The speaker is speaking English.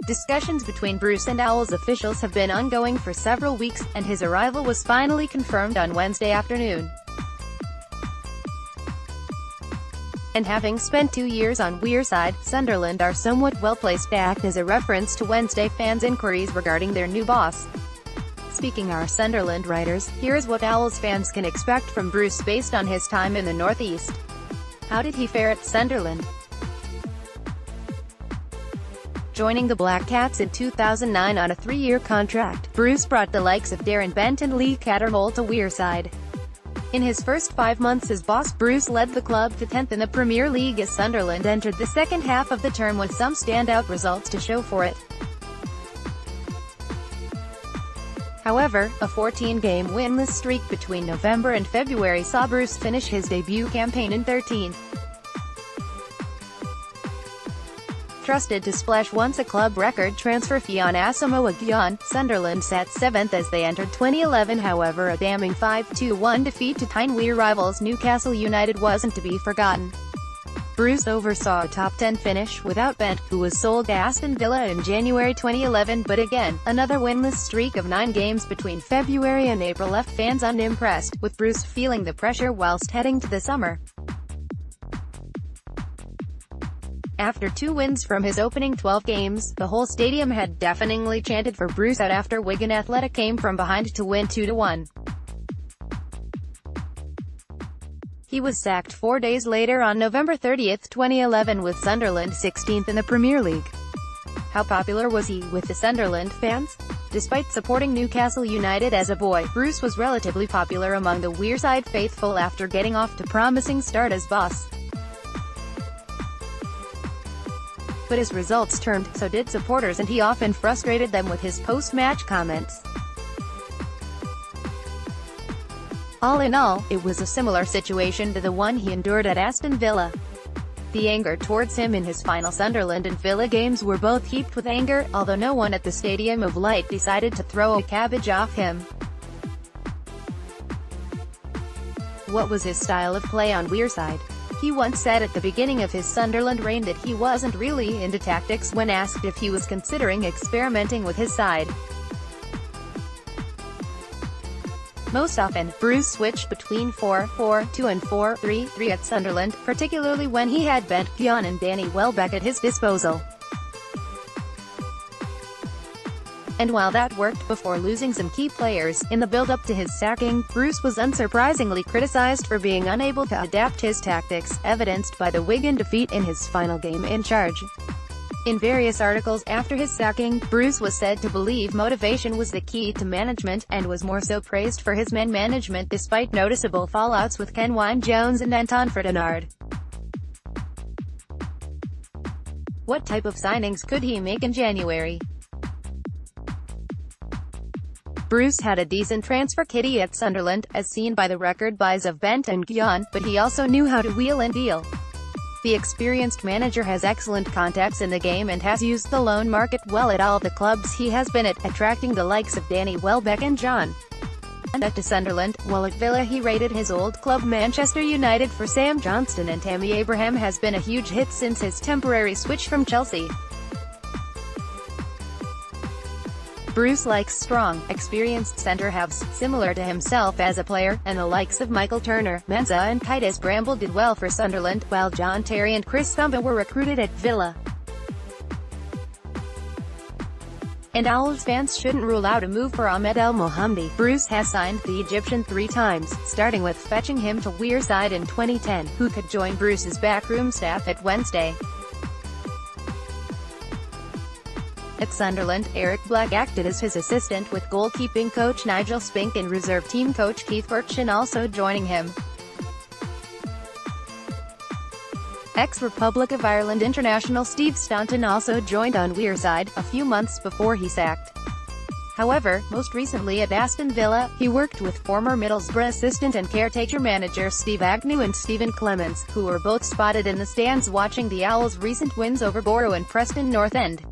Discussions between Bruce and Owls officials have been ongoing for several weeks, and his arrival was finally confirmed on Wednesday afternoon. And having spent 2 years on Wearside, Sunderland are somewhat well-placed to act as a reference to Wednesday fans' inquiries regarding their new boss. Speaking our Sunderland writers, here is what Owls fans can expect from Bruce based on his time in the Northeast. How did he fare at Sunderland? Joining the Black Cats in 2009 on a 3-year contract, Bruce brought the likes of Darren Bent and Lee Cattermole to Wearside. In his first 5 months as boss, Bruce led the club to 10th in the Premier League as Sunderland entered the second half of the term with some standout results to show for it. However, a 14-game winless streak between November and February saw Bruce finish his debut campaign in 13th. Trusted to splash once a club record transfer fee on Asamoah Gyan, Sunderland sat 7th as they entered 2011. However, a damning 5-1 defeat to Tyne-Wear rivals Newcastle United wasn't to be forgotten. Bruce oversaw a top 10 finish without Bent, who was sold to Aston Villa in January 2011, but again, another winless streak of 9 games between February and April left fans unimpressed, with Bruce feeling the pressure whilst heading to the summer. After 2 wins from his opening 12 games, the whole stadium had deafeningly chanted for Bruce out after Wigan Athletic came from behind to win 2-1. He was sacked 4 days later on November 30, 2011 with Sunderland 16th in the Premier League. How popular was he with the Sunderland fans? Despite supporting Newcastle United as a boy, Bruce was relatively popular among the Wearside faithful after getting off to a promising start as boss. But his results turned, so did supporters, and he often frustrated them with his post-match comments. All in all, it was a similar situation to the one he endured at Aston Villa. The anger towards him in his final Sunderland and Villa games were both heaped with anger, although no one at the Stadium of Light decided to throw a cabbage off him. What was his style of play on Wearside? He once said at the beginning of his Sunderland reign that he wasn't really into tactics when asked if he was considering experimenting with his side. Most often, Bruce switched between 4-4-2 and 4-3-3 at Sunderland, particularly when he had Bent, Gyan and Danny Welbeck at his disposal. And while that worked before losing some key players, in the build-up to his sacking, Bruce was unsurprisingly criticised for being unable to adapt his tactics, evidenced by the Wigan defeat in his final game in charge. In various articles after his sacking, Bruce was said to believe motivation was the key to management, and was more so praised for his men management despite noticeable fallouts with Ken Wyne-Jones and Anton Ferdinand. What type of signings could he make in January? Bruce had a decent transfer kitty at Sunderland, as seen by the record buys of Bent and Gyan, but he also knew how to wheel and deal. The experienced manager has excellent contacts in the game and has used the loan market well at all the clubs he has been at, attracting the likes of Danny Welbeck and John. And to Sunderland, while at Villa he raided his old club Manchester United for Sam Johnston, and Tammy Abraham has been a huge hit since his temporary switch from Chelsea. Bruce likes strong, experienced centre-halves, similar to himself as a player, and the likes of Michael Turner, Mensah and Titus Bramble did well for Sunderland, while John Terry and Chris Thumba were recruited at Villa. And Owls fans shouldn't rule out a move for Ahmed El Mohamdi. Bruce has signed the Egyptian 3 times, starting with fetching him to Wearside in 2010, who could join Bruce's backroom staff at Wednesday. At Sunderland, Eric Black acted as his assistant, with goalkeeping coach Nigel Spink and reserve team coach Keith Burchin also joining him. Ex-Republic of Ireland international Steve Staunton also joined on Wearside, a few months before he sacked. However, most recently at Aston Villa, he worked with former Middlesbrough assistant and caretaker manager Steve Agnew and Stephen Clements, who were both spotted in the stands watching the Owls' recent wins over Borough and Preston North End.